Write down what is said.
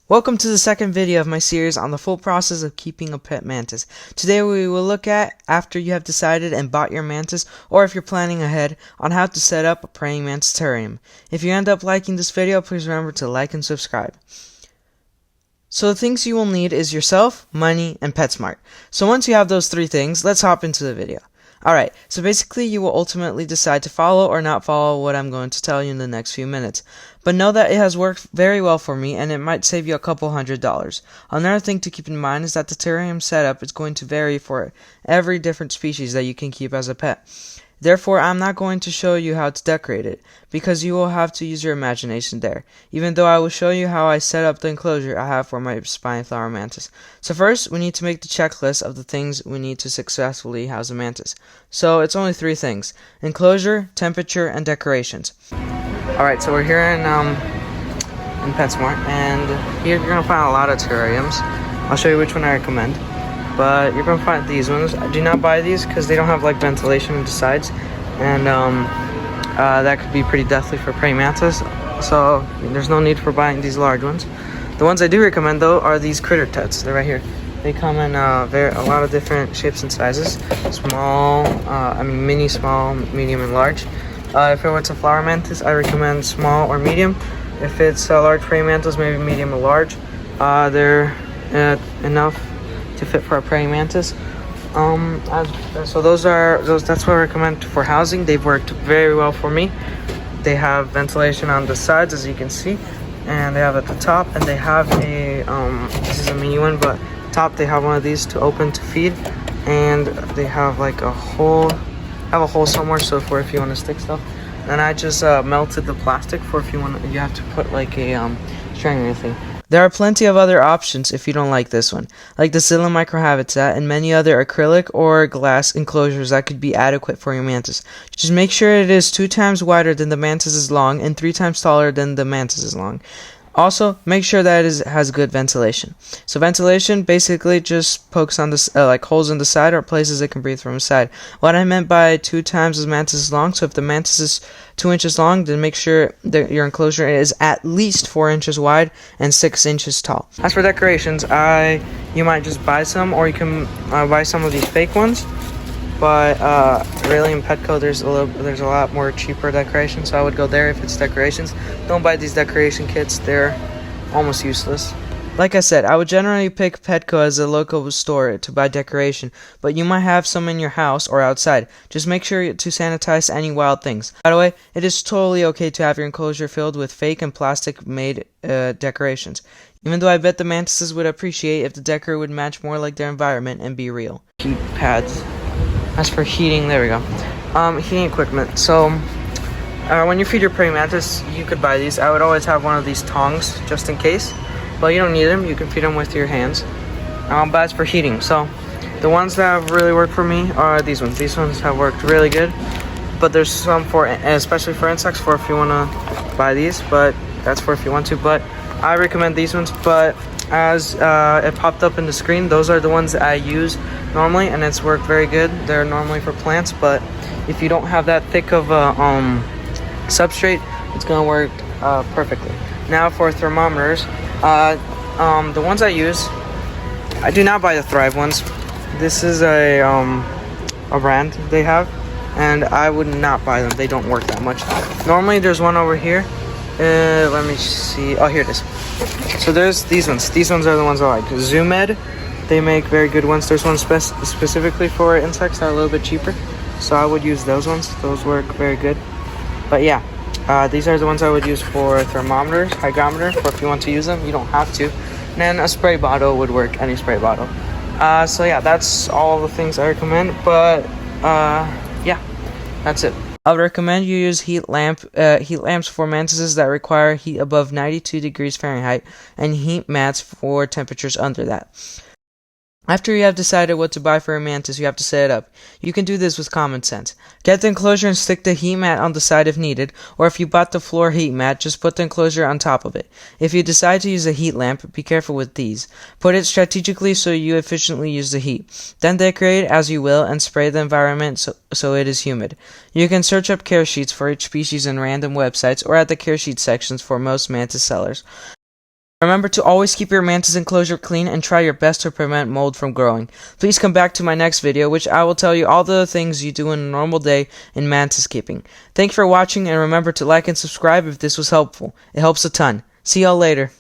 Welcome to the second video of my series on the full process of keeping a pet mantis. Today we will look at, after you have decided and bought your mantis, or if you're planning ahead, on how to set up a praying mantis terrarium. If you end up liking this video, please remember to like and subscribe. So the things you will need is yourself, money, and PetSmart. So once you have those three things, let's hop into the video. Alright, so basically you will ultimately decide to follow or not follow what I'm going to tell you in the next few minutes. But know that it has worked very well for me, and it might save you a couple $100s. Another thing to keep in mind is that the terrarium setup is going to vary for every different species that you can keep as a pet. Therefore, I'm not going to show you how to decorate it, because you will have to use your imagination there, even though I will show you how I set up the enclosure I have for my spiny flower mantis. So first, we need to make the checklist of the things we need to successfully house a mantis. So it's only three things: enclosure, temperature, and decorations. Alright, so we're here in PetSmart, and here you're going to find a lot of terrariums. I'll show you which one I recommend. But you're going to find these ones. Do not buy these because they don't have like ventilation on the sides, and that could be pretty deathly for praying mantis. So there's no need for buying these large ones. The ones I do recommend though are these critter tets. They're right here. They come in a lot of different shapes and sizes. Small, mini, small, medium, and large. If it was a flower mantis, I recommend small or medium. If it's a large praying mantis, maybe medium or large. They're enough to fit for a praying mantis. So that's what I recommend for housing. They've worked very well for me. They have ventilation on the sides, as you can see, and they have at the top, and they have a this is a mini one, but top they have one of these to open to feed, and they have like a hole somewhere, so if you want to stick stuff. And I just melted the plastic for if you have to put like a string or anything. There are plenty of other options if you don't like this one, like the Xylem microhabitat and many other acrylic or glass enclosures that could be adequate for your mantis. Just make sure it is 2 times wider than the mantis is long and 3 times taller than the mantis is long. Also, make sure that it has good ventilation. So ventilation basically just pokes on the like holes in the side or places it can breathe from the side. What I meant by 2 times as mantis is long, so if the mantis is 2 inches long, then make sure that your enclosure is at least 4 inches wide and 6 inches tall. As for decorations, you might just buy some, or you can buy some of these fake ones. But really in Petco there's a lot more cheaper decorations, so I would go there if it's decorations. Don't buy these decoration kits, they're almost useless. Like I said, I would generally pick Petco as a local store to buy decoration, but you might have some in your house or outside. Just make sure to sanitize any wild things. By the way, it is totally okay to have your enclosure filled with fake and plastic made decorations. Even though I bet the mantises would appreciate if the decor would match more like their environment and be real. Heat pads. As for heating, there we go. Heating equipment. So when you feed your praying mantis, you could buy these. I would always have one of these tongs just in case, but you don't need them. You can feed them with your hands. But as for heating, so the ones that have really worked for me are these ones. These ones have worked really good, but there's some especially for insects, for if you want to buy these, but that's for if you want to. But I recommend these ones. But as it popped up in the screen, those are the ones that I use normally, and it's worked very good. They're normally for plants, but if you don't have that thick of a substrate, it's gonna work perfectly. Now for thermometers, the ones I use, I do not buy the Thrive ones. This is a brand they have, and I would not buy them. They don't work that much. Normally there's one over here. Let me see. Oh, here it is. So there's these ones. These ones are the ones I like. Zoomed, they make very good ones. There's one specifically for insects that are a little bit cheaper, so I would use those ones. Those work very good. But yeah, these are the ones I would use for thermometers, hygrometer, for if you want to use them. You don't have to. And then a spray bottle would work, any spray bottle. So yeah, that's all the things I recommend. But yeah, that's it. I would recommend you use heat lamps for mantises that require heat above 92 degrees Fahrenheit, and heat mats for temperatures under that. After you have decided what to buy for your mantis, you have to set it up. You can do this with common sense. Get the enclosure and stick the heat mat on the side if needed, or if you bought the floor heat mat, just put the enclosure on top of it. If you decide to use a heat lamp, be careful with these. Put it strategically so you efficiently use the heat. Then decorate as you will and spray the environment so it is humid. You can search up care sheets for each species in random websites or at the care sheet sections for most mantis sellers. Remember to always keep your mantis enclosure clean and try your best to prevent mold from growing. Please come back to my next video, which I will tell you all the things you do in a normal day in mantis keeping. Thank you for watching, and remember to like and subscribe if this was helpful. It helps a ton. See y'all later.